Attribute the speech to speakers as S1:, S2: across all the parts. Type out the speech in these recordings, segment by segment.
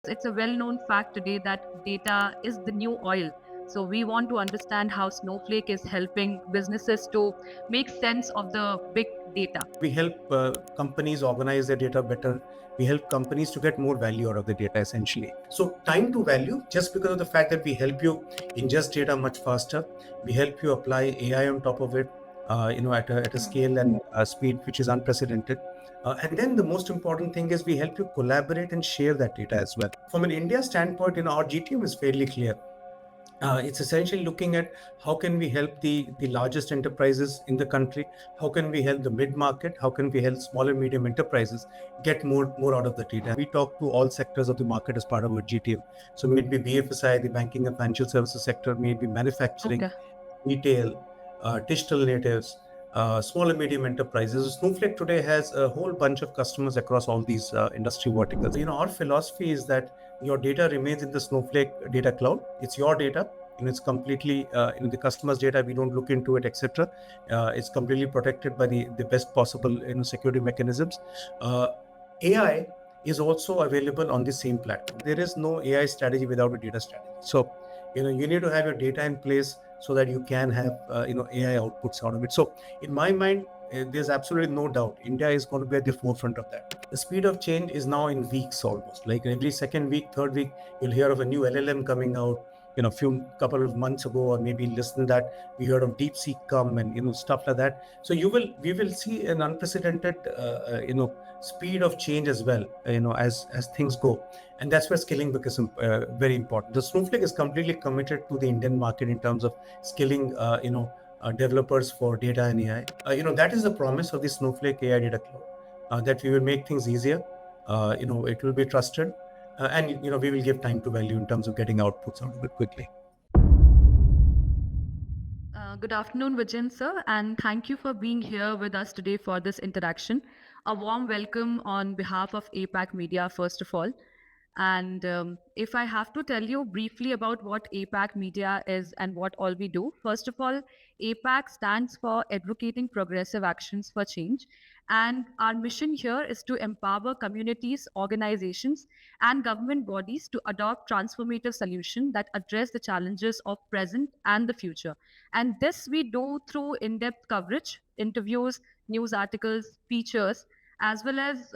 S1: It's a well-known fact today that data is the new oil. So we want to understand how Snowflake is helping businesses to make sense of the big data.
S2: We help companies organize their data better. We help companies to get more value out of the data essentially. So time to value, just because of the fact that we help you ingest data much faster, we help you apply AI on top of it, at a scale and speed which is unprecedented. And then the most important thing is we help you collaborate and share that data as well. From an India standpoint, our GTM is fairly clear. It's essentially looking at how can we help the largest enterprises in the country, how can we help the mid market, how can we help small and medium enterprises get more out of the data. We talk to all sectors of the market as part of our GTM. So maybe BFSI, the banking and financial services sector, maybe manufacturing,
S1: Okay.
S2: retail, digital natives, small and medium enterprises. Snowflake today has a whole bunch of customers across all these industry verticals. Our philosophy is that your data remains in the Snowflake data cloud. It's your data. It's completely the customer's data. We don't look into it, etc. It's completely protected by the best possible security mechanisms. AI is also available on the same platform. There is no AI strategy without a data strategy. So you need to have your data in place so that you can have AI outputs out of it. So in my mind, there's absolutely no doubt India is going to be at the forefront of that. The speed of change is now in weeks almost. Like every second week, third week, you'll hear of a new LLM coming out. A couple of months ago, or maybe less than that, we heard of DeepSeek come and stuff like that. So we will see an unprecedented speed of change as well. As things go, and that's where skilling becomes very important. The Snowflake is completely committed to the Indian market in terms of skilling. Developers for data and AI. That is the promise of the Snowflake AI Data Cloud. That we will make things easier. It will be trusted, and we will give time to value in terms of getting outputs out of it quickly.
S1: Good afternoon, Vijayant sir, and thank you for being here with us today for this interaction. A warm welcome on behalf of APAC Media, first of all. And if I have to tell you briefly about what APAC Media is and what all we do, first of all, APAC stands for Advocating Progressive Actions for Change. And our mission here is to empower communities, organizations, and government bodies to adopt transformative solutions that address the challenges of present and the future. And this we do through in-depth coverage, interviews, news articles, features, as well as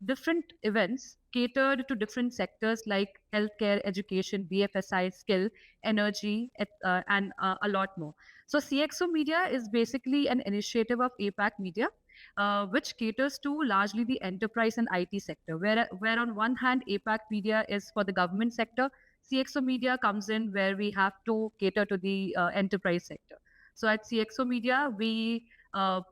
S1: different events catered to different sectors like healthcare, education, BFSI, skill, energy, and a lot more. So CXO Media is basically an initiative of APAC Media, which caters to largely the enterprise and IT sector, where on one hand, APAC Media is for the government sector, CXO Media comes in where we have to cater to the enterprise sector. So at CXO Media, we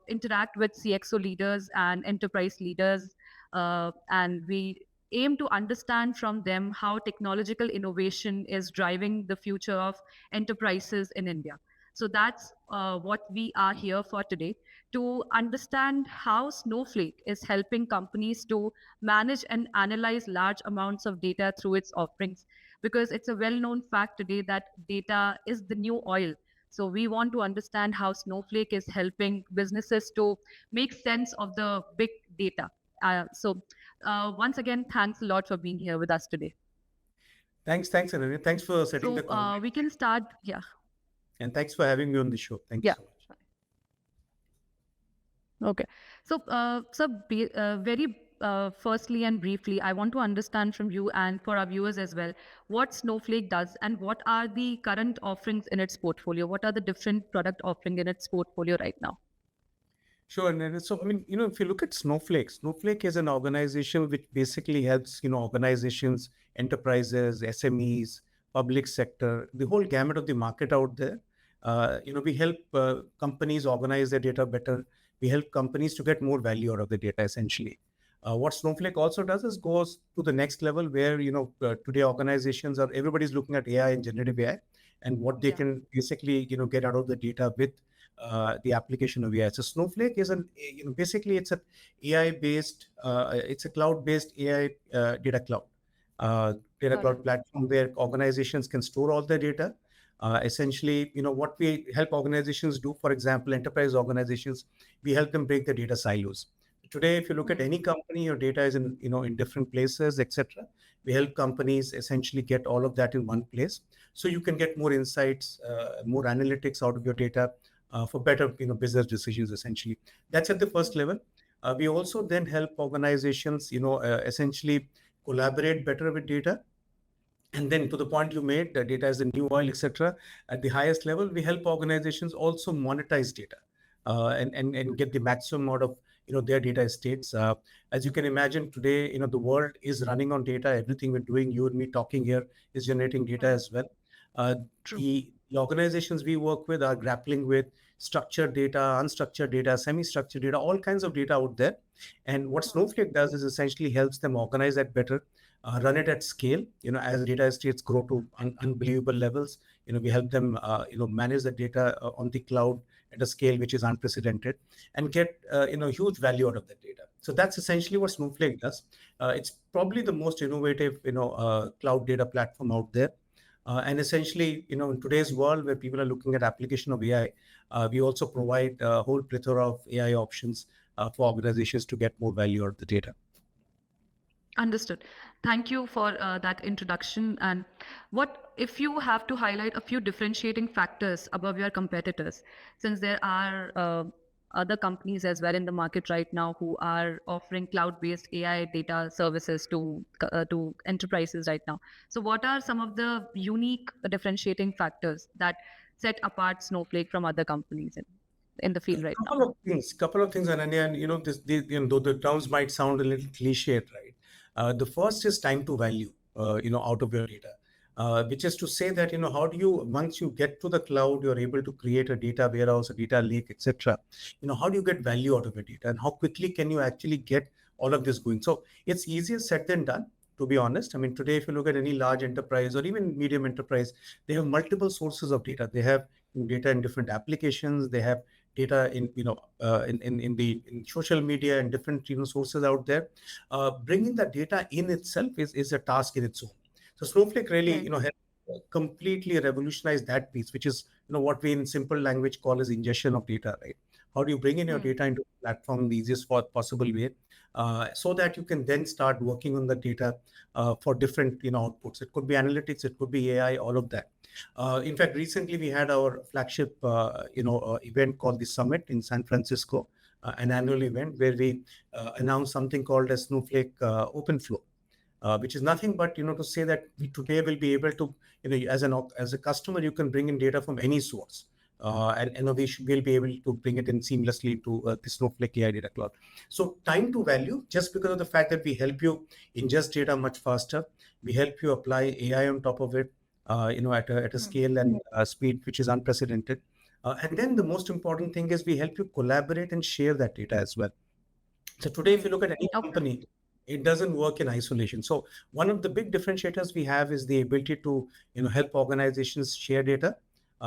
S1: interact with CXO leaders and enterprise leaders, and we aim to understand from them how technological innovation is driving the future of enterprises in India. So that's what we are here for today, to understand how Snowflake is helping companies to manage and analyze large amounts of data through its offerings. Because it's a well known fact today that data is the new oil. So we want to understand how Snowflake is helping businesses to make sense of the big data. Once again, thanks a lot for being here with us today.
S2: Thanks, Ananya. Thanks for setting the context.
S1: We can start. Yeah.
S2: And thanks for having me on the show. Thank you
S1: Yeah.
S2: so much.
S1: Okay. Very firstly and briefly, I want to understand from you and for our viewers as well what Snowflake does and what are the current offerings in its portfolio. What are the different product offering in its portfolio right now?
S2: Sure. And so, if you look at Snowflake is an organization which basically helps, organizations, enterprises, SMEs, public sector, the whole gamut of the market out there. We help companies organize their data better. We help companies to get more value out of the data, essentially. What Snowflake also does is goes to the next level where, today everybody's looking at AI and generative AI and what they can basically, get out of the data with the application of AI. So Snowflake is basically it's a AI-based, it's a cloud-based AI data cloud. Cloud platform where organizations can store all their data. Essentially, what we help organizations do, for example, enterprise organizations, we help them break the data silos. Today, if you look at any company, your data is in different places, etc. We help companies essentially get all of that in one place, so you can get more insights, more analytics out of your data for better business decisions. Essentially, that's at the first level. We also then help organizations, essentially collaborate better with data. And then to the point you made, the data is the new oil, etc. At the highest level, we help organizations also monetize data and get the maximum out of their data estates. As you can imagine, today the world is running on data. Everything we're doing, you and me talking here, is generating data as well. Uh,
S1: True.
S2: the organizations we work with are grappling with structured data, unstructured data, semi-structured data, all kinds of data out there. And what Snowflake does is essentially helps them organize that better, run it at scale. As data estates grow to unbelievable levels, we help them, manage the data on the cloud at a scale which is unprecedented, and get huge value out of that data. So that's essentially what Snowflake does. It's probably the most innovative, cloud data platform out there. And essentially, in today's world where people are looking at application of AI, we also provide a whole plethora of AI options for organizations to get more value out of the data.
S1: Understood. Thank you for that introduction. And what if you have to highlight a few differentiating factors above your competitors, since there are other companies as well in the market right now who are offering cloud-based AI data services to enterprises right now. So, what are some of the unique differentiating factors that set apart Snowflake from other companies in the field right now?
S2: Couple of things, Ananya, and though the terms might sound a little cliched, right? The first is time to value, out of your data, which is to say that how do you, once you get to the cloud, you're able to create a data warehouse, a data lake, etc. How do you get value out of your data, and how quickly can you actually get all of this going? So it's easier said than done, to be honest. I mean, today, if you look at any large enterprise or even medium enterprise, they have multiple sources of data. They have data in different applications. They have data in social media and different sources out there. Bringing that data in itself is a task in its own. So Snowflake really
S1: Right.
S2: helped completely revolutionize that piece, which is what we in simple language call as ingestion of data, right? How do you bring in your
S1: Hmm.
S2: data into the platform the easiest possible way, so that you can then start working on the data for different outputs. It could be analytics, it could be AI, all of that. In fact, recently we had our flagship event called the Summit in San Francisco, an annual event where we announced something called as Snowflake OpenFlow, which is nothing but to say that we today will be able to, as a customer, you can bring in data from any source, and will be able to bring it in seamlessly to the Snowflake AI Data Cloud. So time to value, just because of the fact that we help you ingest data much faster, we help you apply AI on top of it, at a
S1: Hmm.
S2: scale and speed which is unprecedented. And then the most important thing is we help you collaborate and share that data as well. So today, if
S1: Hmm.
S2: you look at any
S1: Okay.
S2: company, it doesn't work in isolation. So one of the big differentiators we have is the ability to, help organizations share data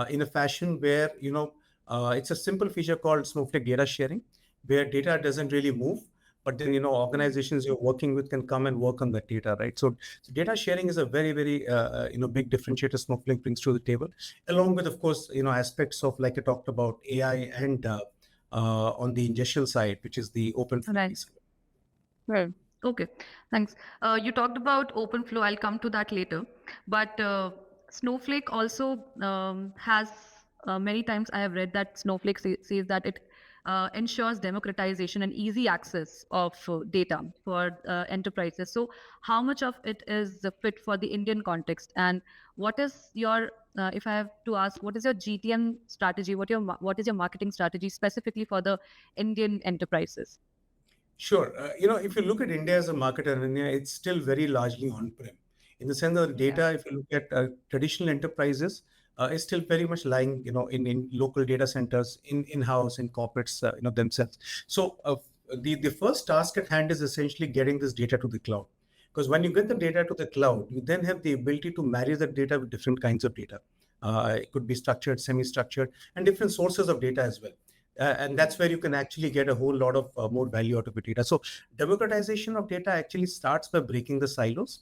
S2: in a fashion where, it's a simple feature called Snowflake data sharing, where data doesn't really move, but then,
S1: Hmm.
S2: organizations you're working with can come and work on that data, right? So data sharing is a very, very, big differentiator Snowflake brings to the table, along with, of course, aspects of, like I talked about, AI and on the ingestion side, which is the OpenFlow
S1: Right.
S2: piece.
S1: Well, okay, thanks. You talked about OpenFlow. I'll come to that later. But Snowflake also has many times I have read that Snowflake says that it ensures democratization and easy access of data for enterprises. So, how much of it is fit for the Indian context? And what is your, if I have to ask, what is your GTM strategy? What is your marketing strategy specifically for the Indian enterprises?
S2: Sure. If you look at India as a market, in India, it's still very largely on-prem. In the sense that the
S1: Yeah.
S2: data, if you look at traditional enterprises, is still very much lying, in local data centers, in-house, in corporates, themselves. So the first task at hand is essentially getting this data to the cloud. Because when you get the data to the cloud, you then have the ability to marry that data with different kinds of data. It could be structured, semi-structured, and different sources of data as well. And that's where you can actually get a whole lot of more value out of your data. So democratization of data actually starts by breaking the silos,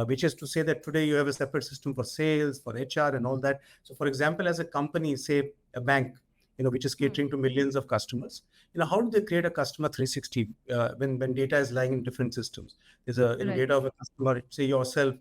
S2: which is to say that today you have a separate system for sales, for HR, and all that. So for example, as a company, say a bank, which is
S1: Hmm.
S2: catering to millions of customers. How do they create a customer 360 when data is lying in different systems? There's a in
S1: Right.
S2: data of a customer, say yourself,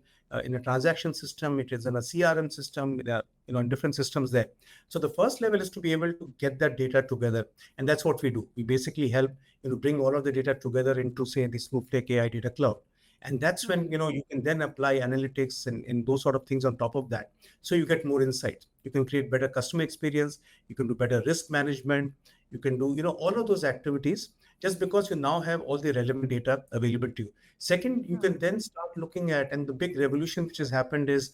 S2: in a transaction system, it is in a CRM system, in different systems there. So the first level is to be able to get that data together, and that's what we do. We basically help bring all of the data together into, say, the Snowflake AI data cloud. And that's when
S1: Hmm.
S2: you can then apply analytics and those sort of things on top of that, so you get more insight. You can create better customer experience, you can do better risk management, you can do all of those activities, just because you now have all the relevant data available to you. Second, you
S1: Hmm.
S2: can then start looking at, and the big revolution which has happened is,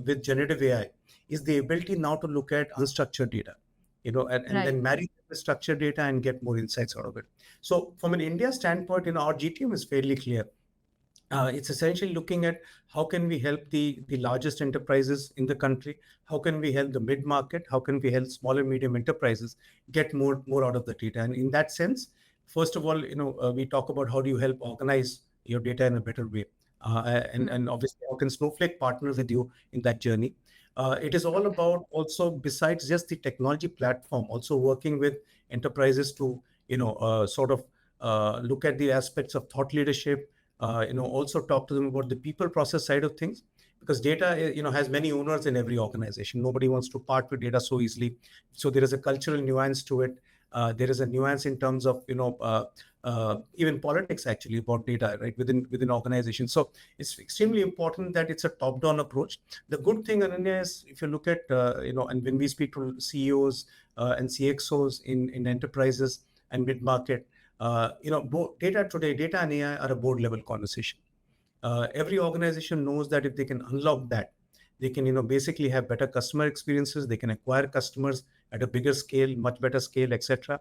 S2: with generative AI, is the ability now to look at unstructured data, and
S1: Right.
S2: then marry the structured data and get more insights out of it. So from an India standpoint, our GTM is fairly clear. It's essentially looking at how can we help the largest enterprises in the country, how can we help the mid market, how can we help small and medium enterprises get more out of the data. And in that sense, first of all, we talk about how do you help organize your data in a better way,
S1: Hmm.
S2: and obviously how can Snowflake partner with you in that journey. It is all about, also besides just the technology platform, also working with enterprises to sort of look at the aspects of thought leadership, also talk to them about the people process side of things, because data has many owners in every organization. Nobody wants to part with data so easily. So there is a cultural nuance to it. There is a nuance in terms of even politics actually about data, right, within organizations. So it's extremely important that it's a top down approach. The good thing, Ananya, is if you look at and when we speak to CEOs and CXOs in enterprises and mid market, data today, data and AI are a board level conversation. Every organization knows that if they can unlock that, they can basically have better customer experiences. They can acquire customers at a bigger scale, much better scale, etc.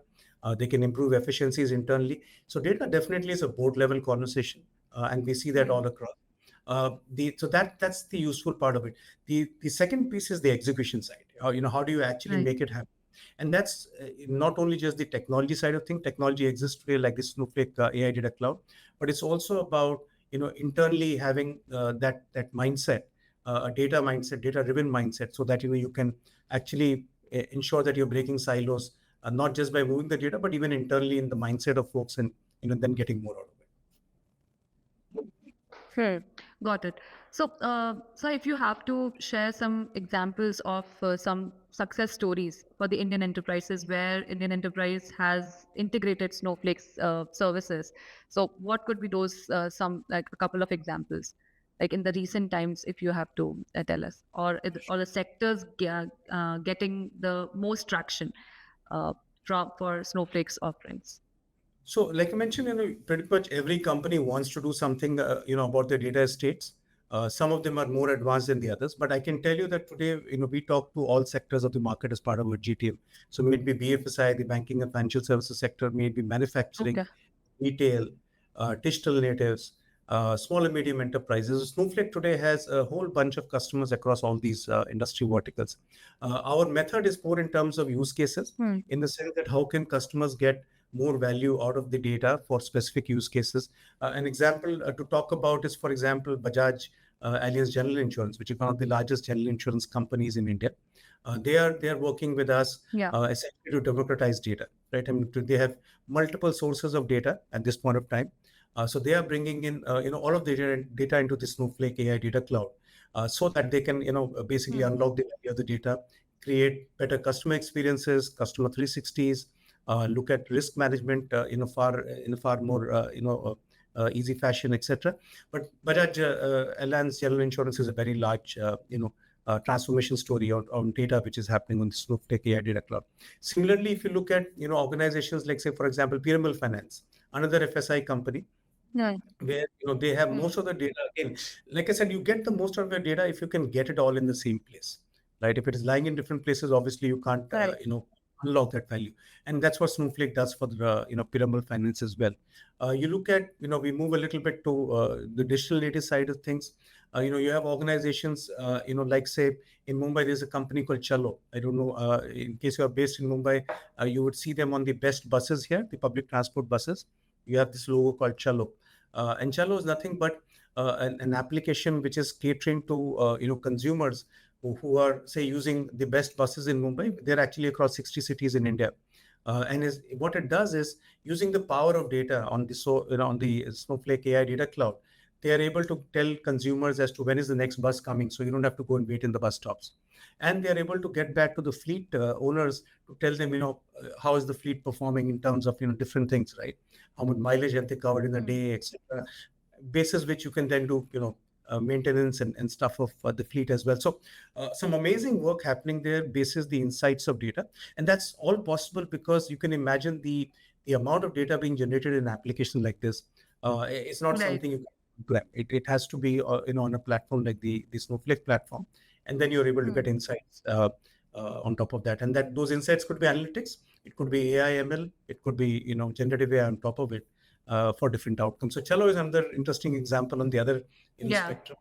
S2: They can improve efficiencies internally. So data definitely is a board level conversation, and we see that
S1: Hmm.
S2: all across. That's the useful part of it. The second piece is the execution side. How do you actually
S1: Right.
S2: make it happen? And that's not only just the technology side of things. Technology exists today, like the Snowflake AI data cloud, but it's also about internally having that mindset, a data mindset, data driven mindset, so that you can actually ensure that you're breaking silos, not just by moving the data, but even internally in the mindset of folks, and then getting more out of it.
S1: Hmm. Got it. So if you have to share some examples of some success stories for the Indian enterprises where Indian enterprise has integrated Snowflake's services, so what could be those some like a couple of examples, like in the recent times, if you have to tell us, or the sectors getting the most traction for Snowflake's offerings.
S2: So, like I mentioned, pretty much every company wants to do something, about their data estates. Some of them are more advanced than the others, but I can tell you that today, we talk to all sectors of the market as part of our GTM. So, may it be BFSI, the banking and financial services sector, may it be manufacturing,
S1: Okay.
S2: retail, digital natives, small and medium enterprises. Snowflake today has a whole bunch of customers across all these industry verticals. Our method is more in terms of use cases,
S1: Hmm.
S2: in the sense that how can customers get more value out of the data for specific use cases. An example to talk about is, for example, Bajaj Allianz General Insurance, which is one of the largest general insurance companies in India. They are working with us
S1: Yeah.
S2: essentially to democratize data, right? I mean, they have multiple sources of data at this point of time. So they are bringing in all of the data into the Snowflake AI data cloud, so that they can basically
S1: Hmm.
S2: unlock the value of the data, create better customer experiences, customer 360s, look at risk management in a far more easy fashion, etc. But Bajaj Allianz General Insurance is a very large transformation story on data which is happening on the Snowflake AI data cloud. Similarly, if you look at organizations like, say, for example, Pyramid Finance, another FSI company,
S1: Yeah.
S2: where they have
S1: Hmm.
S2: most of the data. Again, like I said, you get the most of your data if you can get it all in the same place, right? If it is lying in different places, obviously you can't
S1: Correct.
S2: unlock that value. And that's what Snowflake does for the pyramidal finance as well. You look at, we move a little bit to the digital native side of things. You have organizations, like, say, in Mumbai there's a company called Chalo. I don't know, in case you are based in Mumbai, you would see them on the best buses here, the public transport buses. You have this logo called Chalo. And Chalo is nothing but an application which is catering to consumers who are, say, using the best buses in Mumbai. They're actually across 60 cities in India. What it does is, using the power of data on on the Snowflake AI data cloud, they are able to tell consumers as to when is the next bus coming, so you don't have to go and wait in the bus stops. And they are able to get back to the fleet owners to tell them, how is the fleet performing in terms of different things, right? How much mileage have they covered in a day, etc. Basis which you can then do maintenance and stuff of the fleet as well. So some amazing work happening there basis the insights of data, and that's all possible because you can imagine the amount of data being generated in an application like this. It's not
S1: Right.
S2: something you can grab. It has to be on a platform like the Snowflake platform, and then you're able to get insights on top of that. And that those insights could be analytics, it could be AI ML, it could be generative AI on top of it for different outcomes. So Cello is another interesting example on the other
S1: Yeah.
S2: spectrum.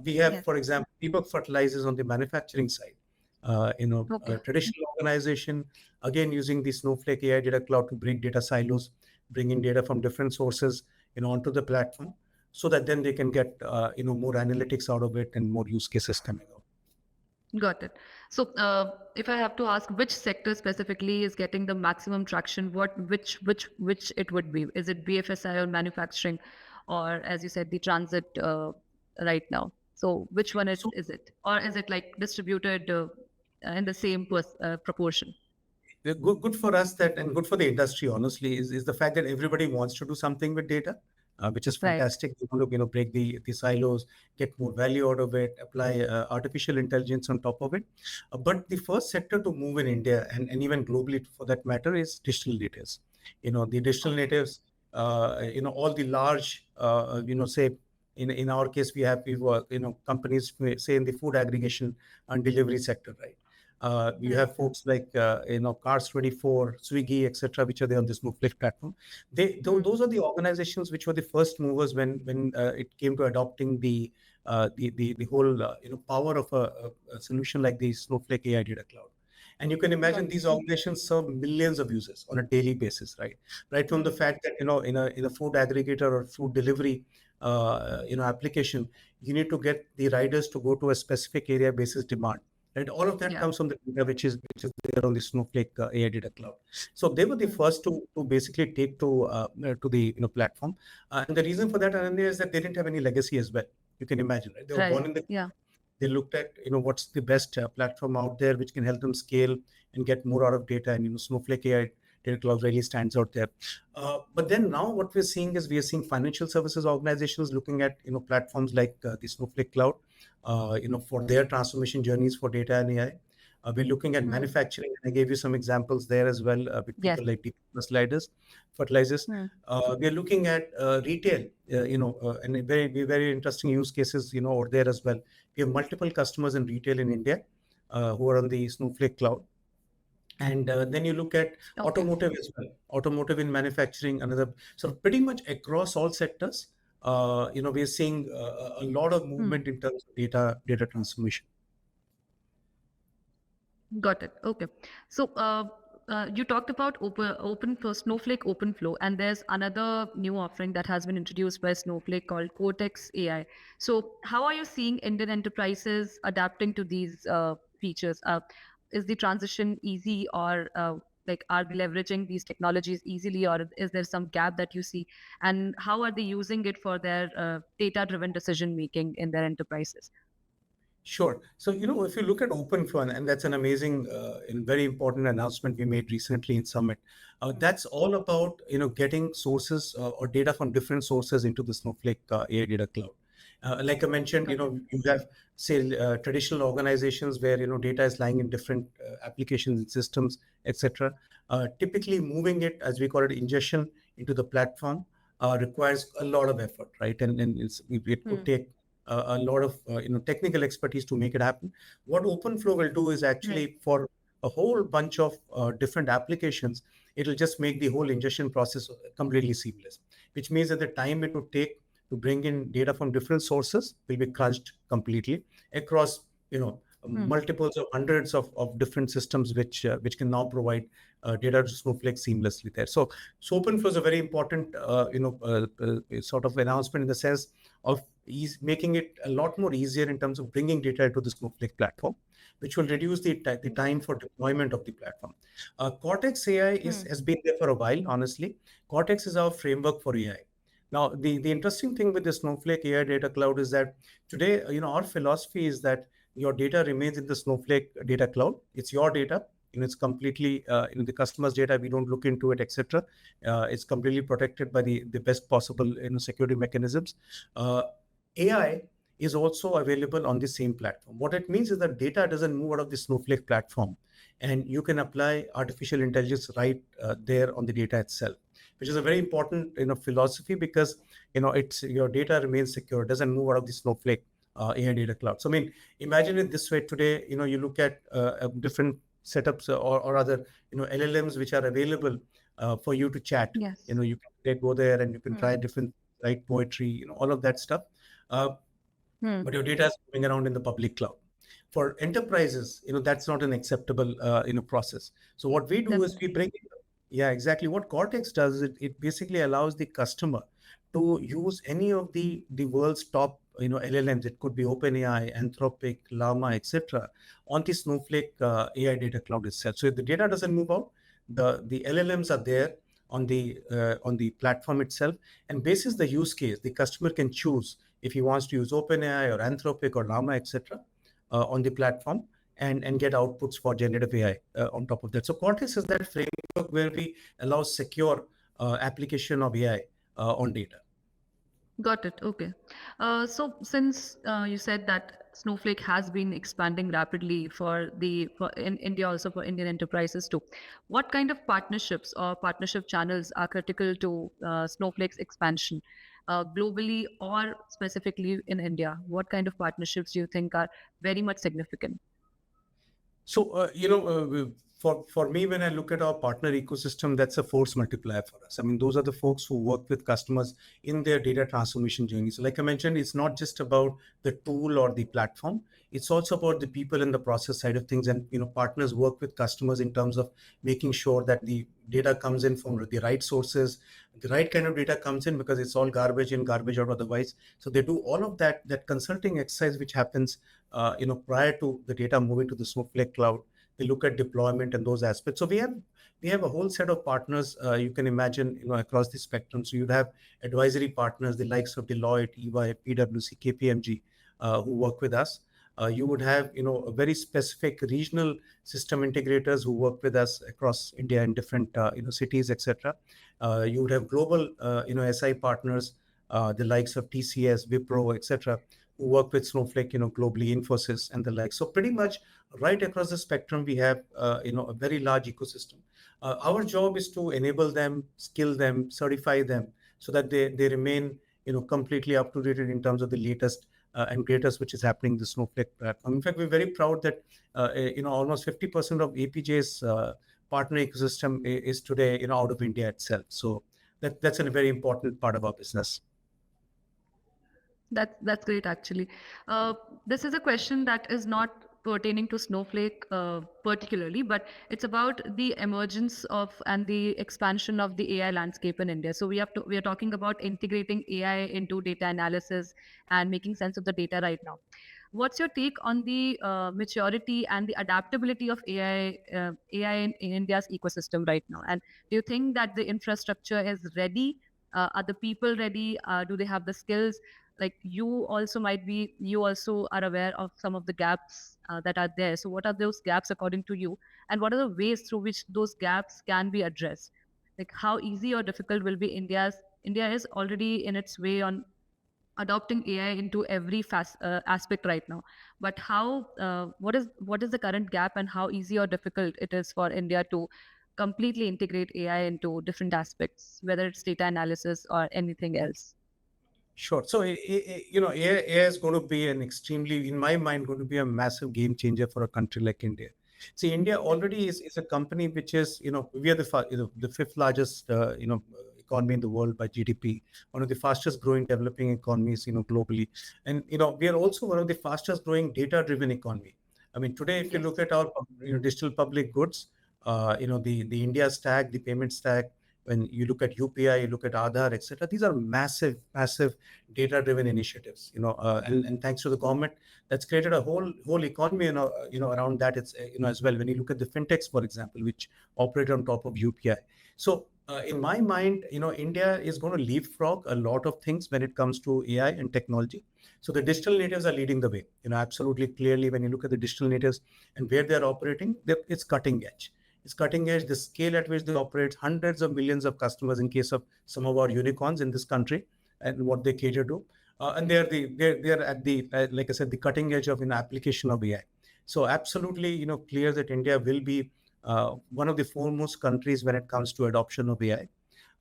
S2: We have,
S1: Yes.
S2: for example, Deepak Fertilizers on the manufacturing side. A
S1: Okay.
S2: traditional organization, again using the Snowflake AI data cloud to break data silos, bringing data from different sources, onto the platform, so that then they can get more analytics out of it and more use cases coming out.
S1: Got it. So, if I have to ask, which sector specifically is getting the maximum traction? Which it would be? Is it BFSI or manufacturing, or as you said, the transit right now? So, which one
S2: So
S1: is it, or is it like distributed in the same proportion?
S2: good for us that, and good for the industry, honestly, is the fact that everybody wants to do something with data, which is
S1: Right.
S2: fantastic. They want to break the silos, get more value out of it, apply artificial intelligence on top of it. But the first sector to move in India, and even globally for that matter, is digital natives. The digital
S1: Okay.
S2: natives, all the large, say, in our case, we work, companies, say, in the food aggregation and delivery sector, right? You have folks like Cars 24, Swiggy, etc., which are there on this Snowflake platform. Those are the organizations which were the first movers when it came to adopting the whole power of a solution like the Snowflake AI data cloud. And you can imagine
S1: Got
S2: these
S1: it.
S2: organizations serve millions of users on a daily basis, right? Right from the fact that in a food aggregator or food delivery application, you need to get the riders to go to a specific area basis demand. Right, all of that
S1: Yeah.
S2: comes from the data which is there on the Snowflake AI data cloud. So they were the first to basically take to the platform, and the reason for that, Ananya, is that they didn't have any legacy as well. You can imagine, right? They were
S1: Right.
S2: born in the
S1: Yeah.
S2: they looked at what's the best platform out there which can help them scale and get more out of data, and Snowflake AI data cloud really stands out there. But then now what we are seeing financial services organizations looking at platforms like the Snowflake cloud, for their transformation journeys for data and AI. We're looking at manufacturing, and I gave you some examples there as well, with
S1: Yes.
S2: people like Sliders, Fertilizers. We're looking at retail, and very interesting use cases, over there as well. We have multiple customers in retail in India who are on the Snowflake cloud. And then you look at
S1: Okay.
S2: automotive as well, automotive in manufacturing, another. So pretty much across all sectors, we are seeing a lot of movement in terms of data transformation.
S1: Got it. Okay. So, you talked about Snowflake OpenFlow, and there's another new offering that has been introduced by Snowflake called Cortex AI. So, how are you seeing Indian enterprises adapting to these features? Is the transition easy, or like are they leveraging these technologies easily, or is there some gap that you see? And how are they using it for their data-driven decision making in their enterprises?
S2: Sure. So, if you look at OpenFlow, and that's an amazing and very important announcement we made recently in Summit, that's all about, getting sources or data from different sources into the Snowflake AI data cloud. Like I mentioned,
S1: Got it.
S2: you have, say, traditional organizations where, data is lying in different applications and systems, etc. Typically, moving it, as we call it, ingestion into the platform, requires a lot of effort, right? And it could take a lot of technical expertise to make it happen. What OpenFlow will do is
S1: Right.
S2: actually, for a whole bunch of different applications, it'll just make the whole ingestion process completely seamless, which means that the time it would take to bring in data from different sources will be crunched completely across multiples of hundreds of different systems which can now provide data to Snowflake seamlessly there. So OpenFlow is a very important sort of announcement in the sense of making it a lot more easier in terms of bringing data into the Snowflake platform, which will reduce the time for deployment of the platform. Cortex AI has been there for a while, honestly. Cortex is our framework for AI. Now, the interesting thing with the Snowflake AI Data Cloud is that today, our philosophy is that your data remains in the Snowflake Data Cloud. It's your data. It's completely the customer's data. We don't look into it, etc. It's completely protected by the best possible security mechanisms. AI is also available on the same platform. What it means is that data doesn't move out of the Snowflake platform, and you can apply artificial intelligence right there on the data itself, which is a very important philosophy, because it's your data remains secure, doesn't move out of the Snowflake AI Data Cloud. So I mean, imagine it this way: today, you look at different setups or other LLMs which are available for you to chat.
S1: Yes.
S2: You can go there and you can try different, write poetry, all of that stuff. Uh,
S1: Hmm.
S2: but your data is moving around in the public cloud. For enterprises, that's not an acceptable process. So what we do is we
S1: Definitely.
S2: bring yeah, exactly. What Cortex does is it basically allows the customer to use any of the world's top LLMs. It could be OpenAI, Anthropic, Llama, etc. on the Snowflake AI Data Cloud itself. So if the data doesn't move out, the LLMs are there on the platform itself, and basis the use case, the customer can choose if he wants to use OpenAI or Anthropic or Llama, etc., on the platform, and get outputs for generative AI on top of that. So Cortex is that framework where we allow secure application of AI on data.
S1: Got it. Okay. So since you said that Snowflake has been expanding rapidly for in India, also for Indian enterprises too, what kind of partnerships or partnership channels are critical to Snowflake's expansion globally or specifically in India? What kind of partnerships do you think are very much significant?
S2: So, for me, when I look at our partner ecosystem, that's a force multiplier for us. I mean, those are the folks who work with customers in their data transformation journey. So, like I mentioned, it's not just about the tool or the platform. It's also about the people in the process side of things. And, partners work with customers in terms of making sure that the data comes in from the right sources, the right kind of data comes in, because it's all garbage in, garbage out otherwise. So they do all of that consulting exercise, which happens prior to the data moving to the Snowflake cloud. They look at deployment and those aspects. So we have a whole set of partners, you can imagine, across the spectrum. So you'd have advisory partners, the likes of Deloitte, EY, PwC, KPMG, who work with us. You would have a very specific regional system integrators who work with us across India in different cities, etc. You would have global SI partners, the likes of TCS, Wipro, etc., who work with Snowflake, globally, Infosys and the like. So pretty much right across the spectrum, we have, a very large ecosystem. Our job is to enable them, skill them, certify them, so that they remain, completely up to date in terms of the latest and greatest which is happening in the Snowflake platform. In fact, we're very proud that, almost 50% of APJ's partner ecosystem is today, out of India itself. So that's a very important part of our business.
S1: That's great, actually. Uh, this is a question that is not pertaining to Snowflake particularly, but it's about the emergence of and the expansion of the AI landscape in India. So we are talking about integrating AI into data analysis and making sense of the data right now. What's your take on the maturity and the adaptability of AI in India's ecosystem right now? And do you think that the infrastructure is ready? Are the people ready? Do they have the skills? Like you also are aware of some of the gaps that are there. So what are those gaps according to you, and what are the ways through which those gaps can be addressed? Like how easy or difficult will be India is already in its way on adopting AI into every aspect right now. But what is the current gap, and how easy or difficult it is for India to completely integrate AI into different aspects, whether it's data analysis or anything else?
S2: Sure. So, AI is going to be an extremely, in my mind, going to be a massive game changer for a country like India. See, India already
S1: Definitely.
S2: is a company which is, we are the fifth largest, economy in the world by GDP, one of the fastest growing developing economies, globally. And, we are also one of the fastest growing data driven economy. I mean, today, if you look
S1: Yes.
S2: at our, digital public goods, the India stack, the payment stack, when you look at UPI, you look at Aadhaar, etc. These are massive, massive data-driven initiatives. And thanks to the government, that's created a whole economy, around that. It's as well. When you look at the fintechs, for example, which operate on top of UPI. So in my mind, India is going to leapfrog a lot of things when it comes to AI and technology. So the digital natives are leading the way. Absolutely clearly, when you look at the digital natives and where they're operating, it's cutting edge. It's cutting edge. The scale at which they operate, hundreds of millions of customers in case of some of our unicorns in this country, and what they cater to. And they're at the like I said, the cutting edge of application of AI. So absolutely, clear that India will be one of the foremost countries when it comes to adoption of AI.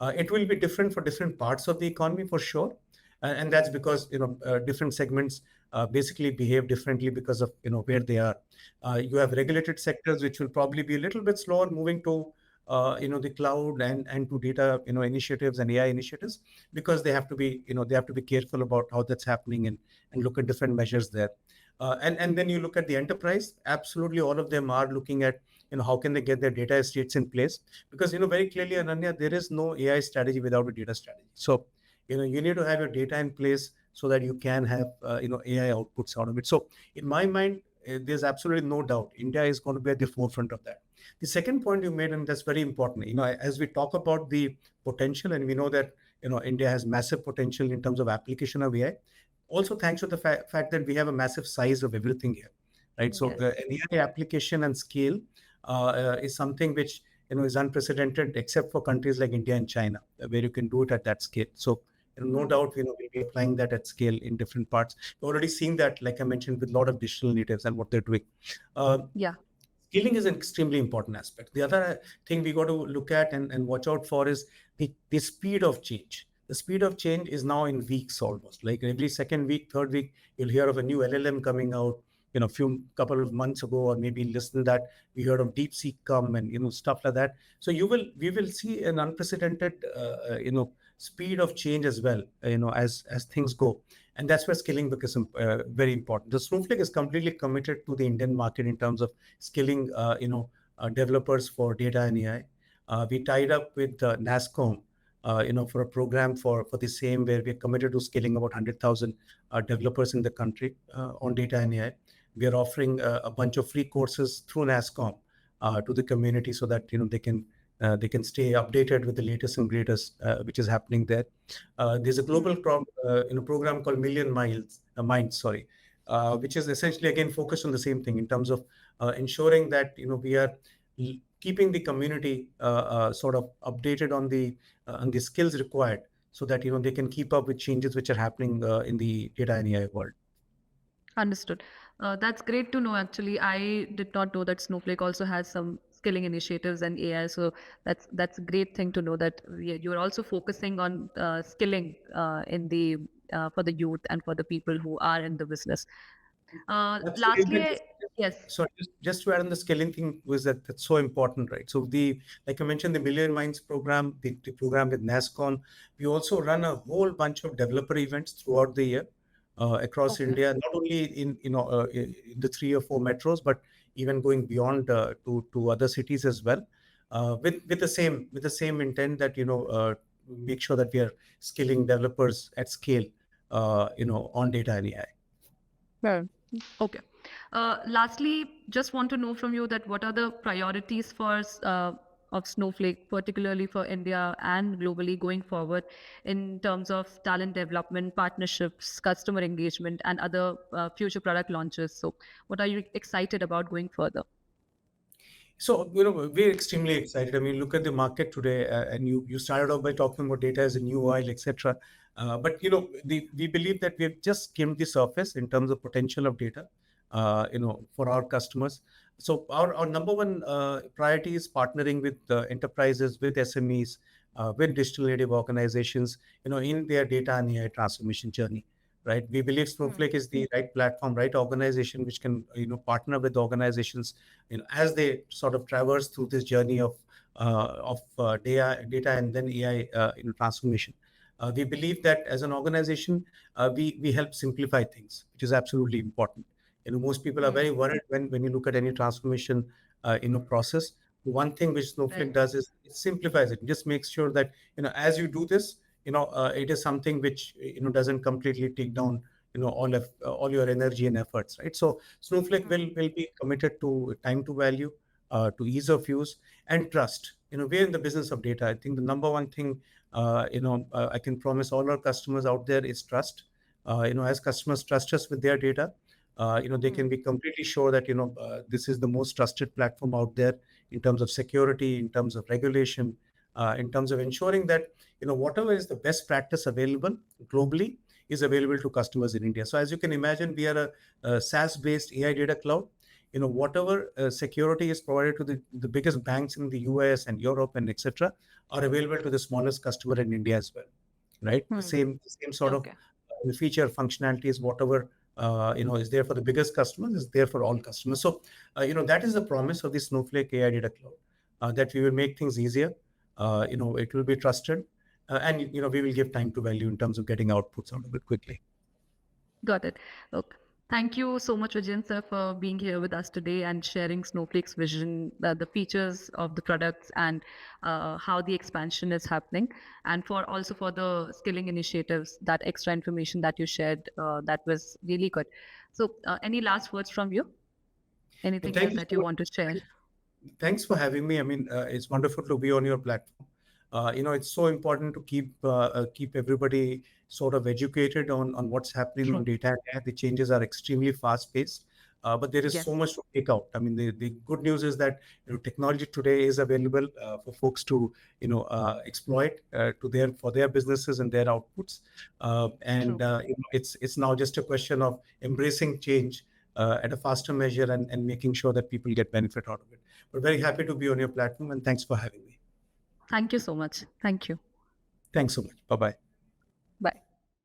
S2: It will be different for different parts of the economy for sure, and that's because different segments basically behave differently because of where they are. You have regulated sectors which will probably be a little bit slower moving to the cloud and to data initiatives and AI initiatives, because they have to be careful about how that's happening, and look at different measures there. And then you look at the enterprise. Absolutely, all of them are looking at how can they get their data estates in place, because very clearly, Ananya, there is no AI strategy without a data strategy. So you need to have your data in place so that you can have AI outputs out of it. So in my mind, there's absolutely no doubt India is going to be at the forefront of that. The second point you made, and that's very important, as we talk about the potential, and we know that India has massive potential in terms of application of AI, also thanks to the fact that we have a massive size of everything here, right? So
S1: Yes.
S2: an AI application and scale is something which is unprecedented, except for countries like India and China, where you can do it at that scale. So no
S1: Hmm.
S2: doubt, we'll be applying that at scale in different parts. We're already seeing that, like I mentioned, with a lot of digital natives and what they're doing. Um,
S1: Yeah.
S2: Scaling is an extremely important aspect. The other thing we got to look at and watch out for is the speed of change. The speed of change is now in weeks almost. Like every second week, third week, you'll hear of a new LLM coming out. Few couple of months ago, or maybe less than that, we heard of DeepSeek come, and stuff like that. So we will see an unprecedented speed of change as well. As things go, and that's where skilling becomes very important. The Snowflake is completely committed to the Indian market in terms of skilling developers for data and AI. We tied up with NASCOM for a program for the same, where we're committed to scaling about 100,000 developers in the country on data and AI. We are offering a bunch of free courses through NASCOM to the community, so that they can stay updated with the latest and greatest which is happening there. There's a global program called Million Minds, sorry, which is essentially again focused on the same thing in terms of ensuring that we are keeping the community sort of updated on the skills required, so that they can keep up with changes which are happening in the data and AI world.
S1: Understood. That's great to know. Actually, I did not know that Snowflake also has some skilling initiatives and AI. So that's a great thing to know that you're also focusing on skilling in the for the youth and for the people who are in the business.
S2: Absolutely.
S1: Lastly, yes.
S2: So just to add on the scaling thing, was that's so important, right? So like I mentioned, the Million Minds program, the program with NASCON, we also run a whole bunch of developer events throughout the year across
S1: Okay.
S2: India, not only in the 3 or 4 metros, but even going beyond to other cities as well, with the same intent that make sure that we are skilling developers at scale, on data and AI.
S1: Well, okay. Lastly, just want to know from you that what are the priorities of Snowflake, particularly for India and globally going forward in terms of talent development, partnerships, customer engagement, and other future product launches? So, what are you excited about going further?
S2: So, we're extremely excited. I mean, look at the market today, and you started off by talking about data as a new oil, etc. But we believe that we have just skimmed the surface in terms of potential of data, for our customers. So our number one priority is partnering with enterprises, with SMEs, with digital native organizations, in their data and AI transformation journey. Right? We believe
S1: Hmm.
S2: Snowflake is the right platform, right organization, which can partner with organizations as they sort of traverse through this journey of data and then AI transformation. We believe that as an organization, we help simplify things, which is absolutely important. Most people are
S1: Hmm.
S2: very worried when you look at any transformation process. one thing which Snowflake
S1: Right.
S2: does is it simplifies it. It just makes sure that as you do this, it is something which doesn't completely take down all your energy and efforts, right? So Snowflake
S1: Hmm.
S2: will be committed to time to value, to ease of use, and trust. We're in the business of data. I think the number one thing I can promise all our customers out there is trust. As customers trust us with their data, they
S1: Hmm.
S2: can be completely sure that this is the most trusted platform out there in terms of security, in terms of regulation, in terms of ensuring that whatever is the best practice available globally is available to customers in India. So as you can imagine, we are a SaaS-based AI data cloud. Whatever security is provided to the biggest banks in the US and Europe and etc. are available to the smallest customer in India as well, right? The
S1: Hmm.
S2: same sort of
S1: Okay.
S2: feature functionalities, whatever is there for the biggest customers is there for all customers. So that is the promise of the Snowflake AI data cloud, that we will make things easier. It will be trusted, and we will give time to value in terms of getting outputs out of it quickly.
S1: Got it. Okay. Thank you so much, Vijayant sir, for being here with us today and sharing Snowflake's vision, the features of the products, and how the expansion is happening, and for also for the skilling initiatives. That extra information that you shared, that was really good. So, any last words from you?
S2: And
S1: Anything
S2: thank
S1: else
S2: you
S1: that
S2: so
S1: you
S2: much.
S1: want to share?
S2: Thanks for having me. I mean, it's wonderful to be on your platform. It's so important to keep everybody sort of educated on what's happening on
S1: True.
S2: data and AI. The changes are extremely fast paced, but there is so
S1: Yes.
S2: much to take out. I mean, the good news is that technology today is available for folks to exploit for their businesses and their outputs, and
S1: True.
S2: it's now just a question of embracing change at a faster measure, and making sure that people get benefit out of it. But very happy to be on your platform, and thanks for having me.
S1: Thank you so much. Thank you.
S2: Thanks so much. Bye bye.